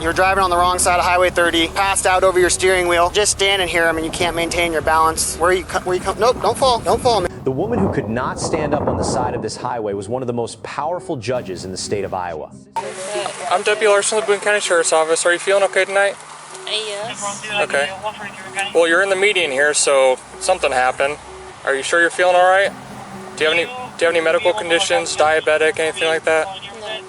You're driving on the wrong side of Highway 30, passed out over your steering wheel, just standing here. I mean, you can't maintain your balance. Where you come? Nope, don't fall, man. The woman who could not stand up on the side of this highway was one of the most powerful judges in the state of Iowa. I'm Deputy Larson of the Boone County Sheriff's Office. Are you feeling okay tonight? Yes. Okay. Well, you're in the median here, so something happened. Are you sure you're feeling all right? Do you have any medical conditions, diabetic, anything like that? No.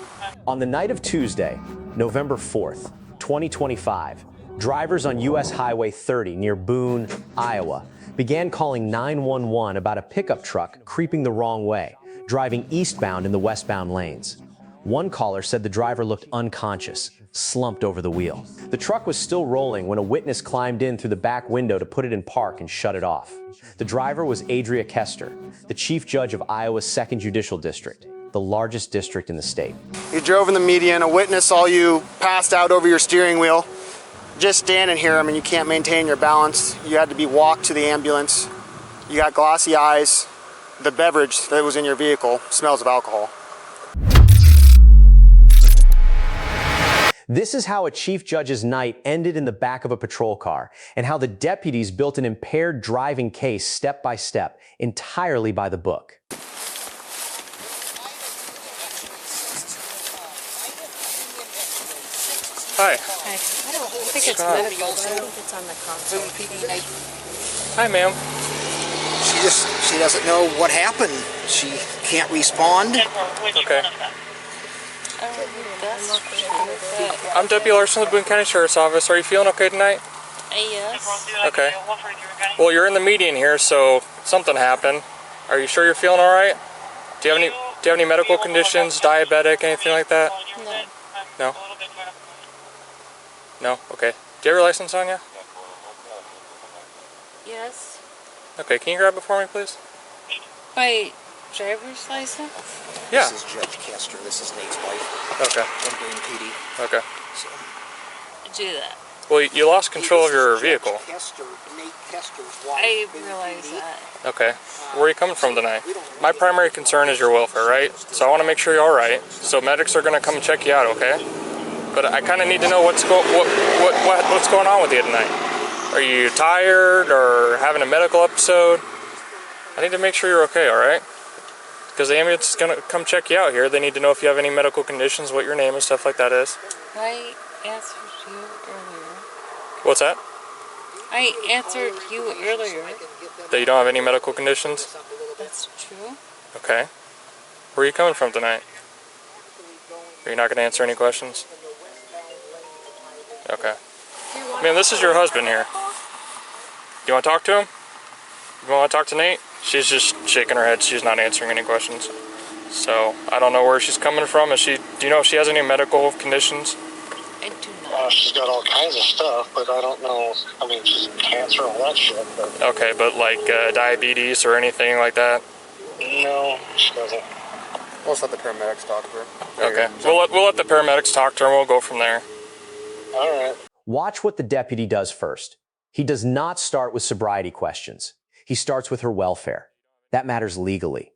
On the night of Tuesday, November 4th, 2025, drivers on US Highway 30 near Boone, Iowa, began calling 911 about a pickup truck creeping the wrong way, driving eastbound in the westbound lanes. One caller said the driver looked unconscious, slumped over the wheel. The truck was still rolling when a witness climbed in through the back window to put it in park and shut it off. The driver was Adria Kester, the chief judge of Iowa's 2nd Judicial District, the largest district in the state. You drove in the median, a witness saw you passed out over your steering wheel, just standing here. I mean, you can't maintain your balance. You had to be walked to the ambulance. You got glossy eyes. The beverage that was in your vehicle smells of alcohol. This is how a chief judge's night ended in the back of a patrol car, and how the deputies built an impaired driving case step by step, entirely by the book. Hi. Hi. I don't think it's medical. I think it's on the console. Hi, ma'am. She doesn't know what happened. She can't respond. Okay. That's true. I'm Deputy Larson of the Boone County Sheriff's Office. Are you feeling okay tonight? Yes. Okay. Well, you're in the median here, so something happened. Are you sure you're feeling all right? Do you have any medical conditions, diabetic, anything like that? No. No? No? Okay. Do you have your license on you? Yes. Okay, can you grab it for me, please? My driver's license? Yeah. This is Judge Kester. This is Nate's wife. Okay. From Boone PD. Okay. So, Do that. Well, you lost control of your vehicle. Nate Kester's wife. I Boone realize PD. that. Okay. Where are you coming from tonight? My primary concern is your welfare, right? So I want to make sure you're all right. So medics are going to come and check you out, okay? But I kind of need to know what's going on with you tonight. Are you tired or having a medical episode? I need to make sure you're okay, all right? Because the ambulance is going to come check you out here. They need to know if you have any medical conditions, what your name and stuff like that is. I answered you earlier. What's that? I answered you earlier. That you don't have any medical conditions? That's true. Okay. Where are you coming from tonight? Are you not going to answer any questions? Okay. Man, this is your husband here. You want to talk to him? You want to talk to Nate? She's just shaking her head. She's not answering any questions. So, I don't know where she's coming from. Do you know if she has any medical conditions? I do not. She's got all kinds of stuff, but I don't know. I mean, she's cancer and all that shit. But Okay, but like diabetes or anything like that? no, she doesn't. Let's let the paramedics talk to her. Okay. We'll let the paramedics talk to her and we'll go from there. All right. Watch what the deputy does first. He does not start with sobriety questions. He starts with her welfare. That matters legally.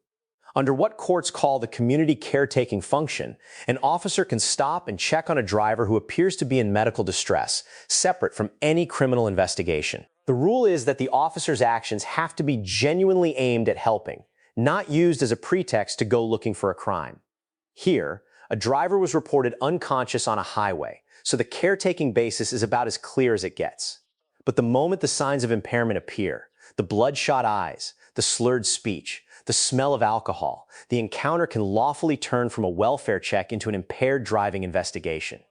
Under what courts call the community caretaking function, an officer can stop and check on a driver who appears to be in medical distress, separate from any criminal investigation. The rule is that the officer's actions have to be genuinely aimed at helping, not used as a pretext to go looking for a crime. Here, a driver was reported unconscious on a highway, so the caretaking basis is about as clear as it gets. But the moment the signs of impairment appear, the bloodshot eyes, the slurred speech, the smell of alcohol, the encounter can lawfully turn from a welfare check into an impaired driving investigation.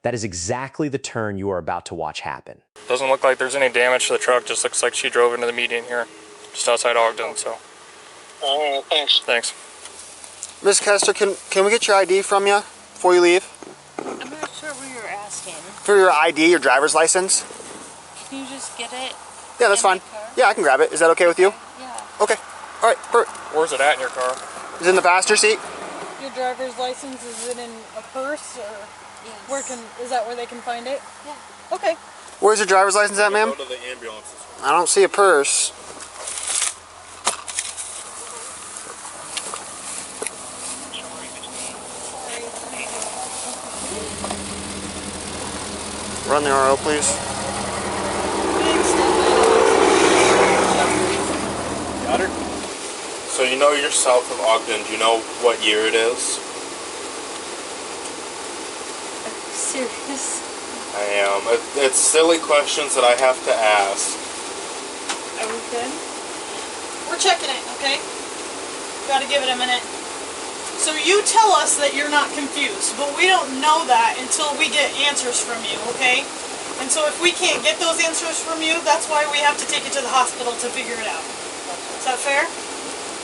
That is exactly the turn you are about to watch happen. Doesn't look like there's any damage to the truck. Just looks like she drove into the median here, just outside Ogden, so. All right, thanks. Thanks. Ms. Kester, can we get your ID from you before you leave? I'm not sure what you're asking. For your ID, your driver's license? Can you just get it? Yeah, that's in my fine. car? Yeah, I can grab it. Is that okay with you? Yeah. Okay. All right, perfect. Where's it at in your car? Is it in the passenger seat? Your driver's license, is it in a purse or Yes. is that where they can find it? Yeah. Okay. Where's your driver's license at, ma'am? Go to the ambulance. I don't see a purse. Run the RO, please. Got her? So you know you're south of Ogden. Do you know what year it is? Serious? I am. It's silly questions that I have to ask. Are we good? We're checking it, okay? Gotta give it a minute. So you tell us that you're not confused, but we don't know that until we get answers from you, okay? And so if we can't get those answers from you, that's why we have to take you to the hospital to figure it out. Is that fair?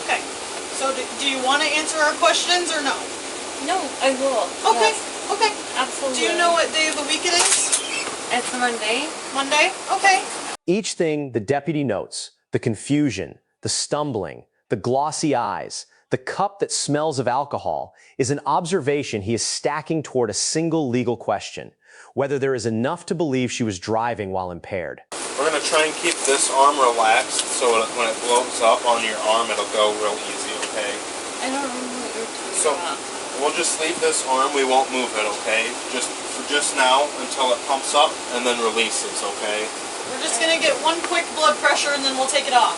Okay. So do you want to answer our questions or no? No, I will. Okay. Yes, Okay. absolutely. Do you know what day of the week it is? It's Monday. Monday? Okay. Each thing the deputy notes, the confusion, the stumbling, the glossy eyes, the cup that smells of alcohol, is an observation he is stacking toward a single legal question: whether there is enough to believe she was driving while impaired. We're going to try and keep this arm relaxed so when it blows up on your arm, it'll go real easy, okay? I don't know what you're talking So about. we'll just leave this arm. We won't move it, okay? Just now until it pumps up and then releases, okay? We're just gonna get one quick blood pressure and then we'll take it off.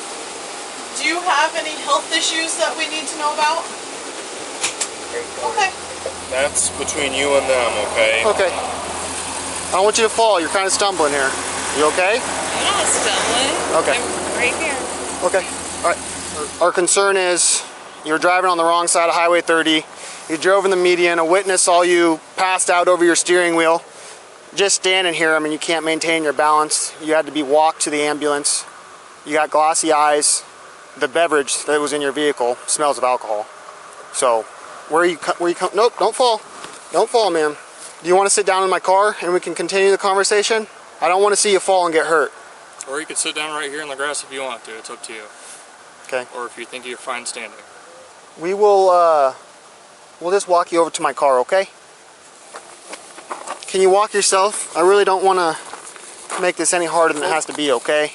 Do you have any health issues that we need to know about? Okay. That's between you and them, okay? Okay. I don't want you to fall. You're kind of stumbling here. You okay? I'm not stumbling. Okay. I'm right here. Okay. All right. Our concern is you're driving on the wrong side of Highway 30. You drove in the median. A witness saw you passed out over your steering wheel. Just standing here, I mean, you can't maintain your balance. You had to be walked to the ambulance. You got glossy eyes. The beverage that was in your vehicle smells of alcohol. So, where you nope, don't fall. Don't fall, ma'am. Do you want to sit down in my car and we can continue the conversation? I don't want to see you fall and get hurt. Or you could sit down right here in the grass if you want to. It's up to you. Okay. Or if you think you're fine standing. We will, we'll just walk you over to my car, okay? Can you walk yourself? I really don't want to make this any harder than it has to be, okay?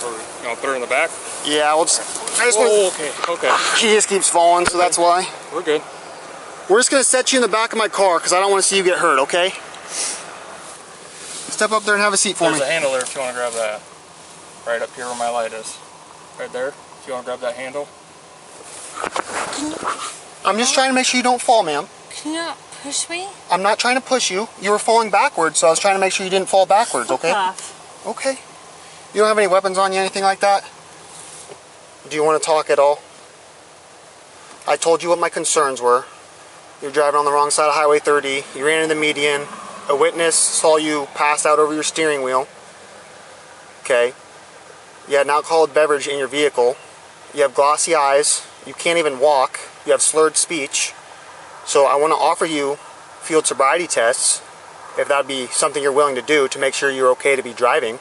Or you want to put her in the back? Yeah, we'll just... Okay. He just keeps falling, so that's why. We're good. We're just going to set you in the back of my car because I don't want to see you get hurt, okay? Step up there and have a seat for There's me. a handle there if you want to grab that. Right up here where my light is. Right there. If you want to grab that handle. I'm just trying to make sure you don't fall, ma'am. Can you not push me? I'm not trying to push you. You were falling backwards, so I was trying to make sure you didn't fall backwards, okay? Off. Okay. You don't have any weapons on you, anything like that? Do you want to talk at all? I told you what my concerns were. You're driving on the wrong side of Highway 30. You ran into the median. A witness saw you pass out over your steering wheel. Okay. You had an alcoholic beverage in your vehicle. You have glossy eyes. You can't even walk. You have slurred speech. So I want to offer you field sobriety tests, if that would be something you're willing to do to make sure you're okay to be driving.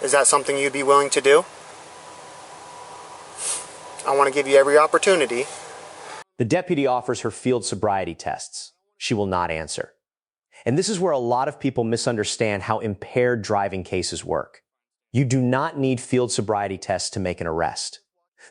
Is that something you'd be willing to do? I want to give you every opportunity. The deputy offers her field sobriety tests. She will not answer. And this is where a lot of people misunderstand how impaired driving cases work. You do not need field sobriety tests to make an arrest.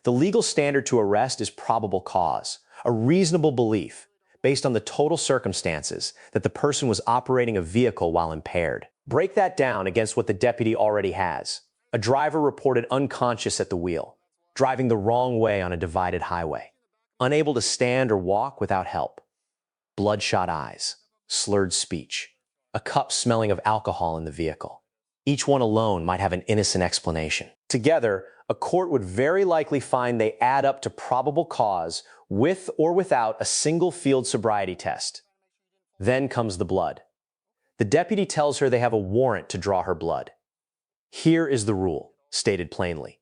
The legal standard to arrest is probable cause, a reasonable belief based on the total circumstances that the person was operating a vehicle while impaired. Break that down against what the deputy already has. A driver reported unconscious at the wheel, driving the wrong way on a divided highway, unable to stand or walk without help, bloodshot eyes, slurred speech, a cup smelling of alcohol in the vehicle. Each one alone might have an innocent explanation. Together, a court would very likely find they add up to probable cause with or without a single field sobriety test. Then comes the blood. The deputy tells her they have a warrant to draw her blood. Here is the rule, stated plainly.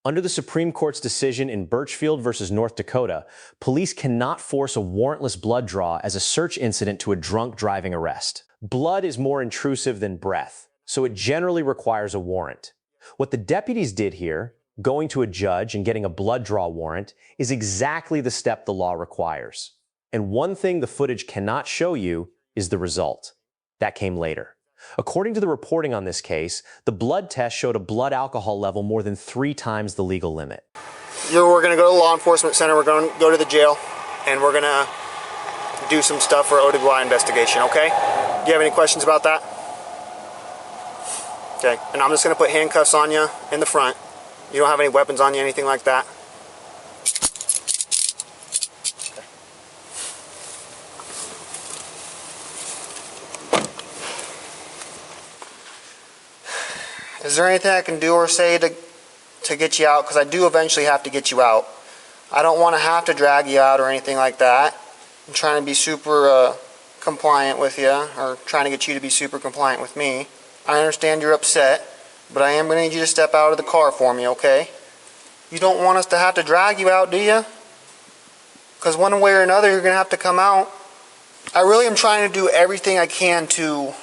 Under the Supreme Court's decision in Birchfield versus North Dakota, police cannot force a warrantless blood draw as a search incident to a drunk driving arrest. Blood is more intrusive than breath, so it generally requires a warrant. What the deputies did here, going to a judge and getting a blood draw warrant, is exactly the step the law requires. And one thing the footage cannot show you is the result. That came later. According to the reporting on this case, the blood test showed a blood alcohol level more than 3 times the legal limit. We're going to go to the law enforcement center, we're going to go to the jail, and we're going to do some stuff for OWI investigation, okay? Do you have any questions about that? Okay, and I'm just going to put handcuffs on you in the front. You don't have any weapons on you, anything like that? Okay. Is there anything I can do or say to get you out? Because I do eventually have to get you out. I don't want to have to drag you out or anything like that. I'm trying to be super compliant with you, or trying to get you to be super compliant with me. I understand you're upset, but I am going to need you to step out of the car for me, okay? You don't want us to have to drag you out, do you? Because one way or another, you're going to have to come out. I really am trying to do everything I can to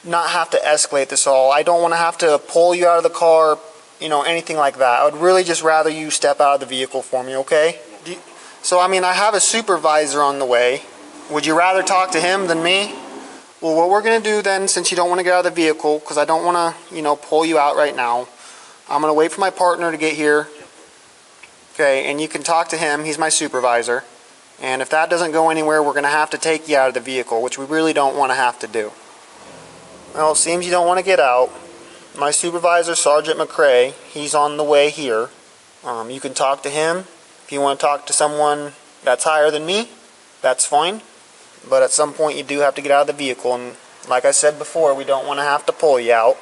not have to escalate this all. I don't want to have to pull you out of the car, you know, anything like that. I would really just rather you step out of the vehicle for me, okay? So, I mean, I have a supervisor on the way. Would you rather talk to him than me? Well, what we're going to do then, since you don't want to get out of the vehicle, because I don't want to, you know, pull you out right now, I'm going to wait for my partner to get here. Okay, and you can talk to him. He's my supervisor. And if that doesn't go anywhere, we're going to have to take you out of the vehicle, which we really don't want to have to do. Well, it seems you don't want to get out. My supervisor, Sergeant McCrae, he's on the way here. You can talk to him. If you want to talk to someone that's higher than me, that's fine. But at some point you do have to get out of the vehicle, and like I said before, we don't want to have to pull you out.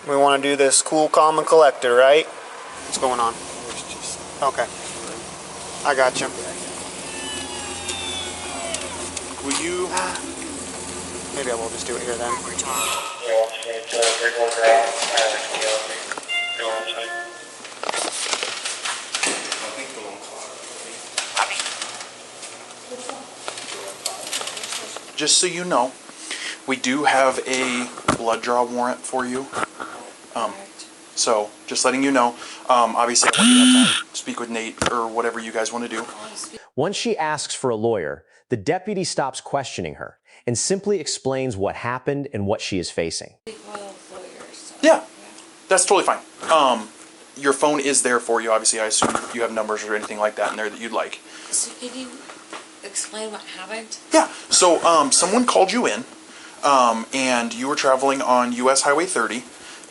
We want to do this cool, calm, and collected, right? What's going on? Okay. I got you. Will you... Maybe I will just do it here then. Just so you know, we do have a blood draw warrant for you. So, just letting you know. Obviously, I want you to have time to speak with Nate or whatever you guys want to do. Once she asks for a lawyer, the deputy stops questioning her and simply explains what happened and what she is facing. Yeah, that's totally fine. Your phone is there for you. Obviously, I assume you have numbers or anything like that in there that you'd like. So can you explain what happened? Yeah, so someone called you in, and you were traveling on US Highway 30,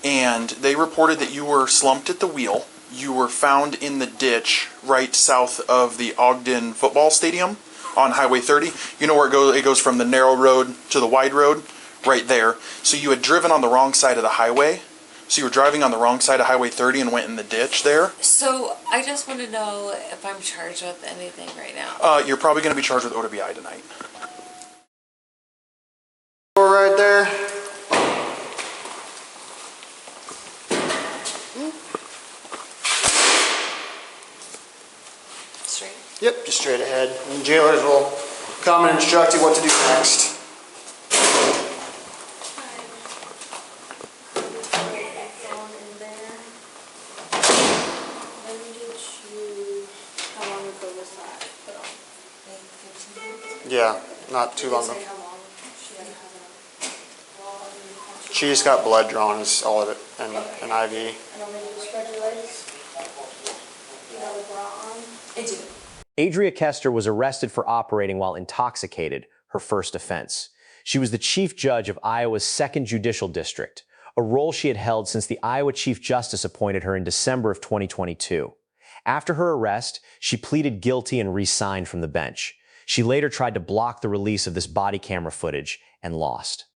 and they reported that you were slumped at the wheel. You were found in the ditch right south of the Ogden football stadium on Highway 30. You know where it goes from the narrow road to the wide road? Right there. So you had driven on the wrong side of the highway. So you were driving on the wrong side of Highway 30 and went in the ditch there. So I just want to know if I'm charged with anything right now. You're probably going to be charged with OWI tonight. Right there. Straight? Yep, just straight ahead. And jailers will come and instruct you what to do next. Yeah, not too long ago. She just got blood drawn, is all of it, and an IV. Adria Kester was arrested for operating while intoxicated, her first offense. She was the chief judge of Iowa's 2nd Judicial District, a role she had held since the Iowa Chief Justice appointed her in December of 2022. After her arrest, she pleaded guilty and re-signed from the bench. She later tried to block the release of this body camera footage and lost.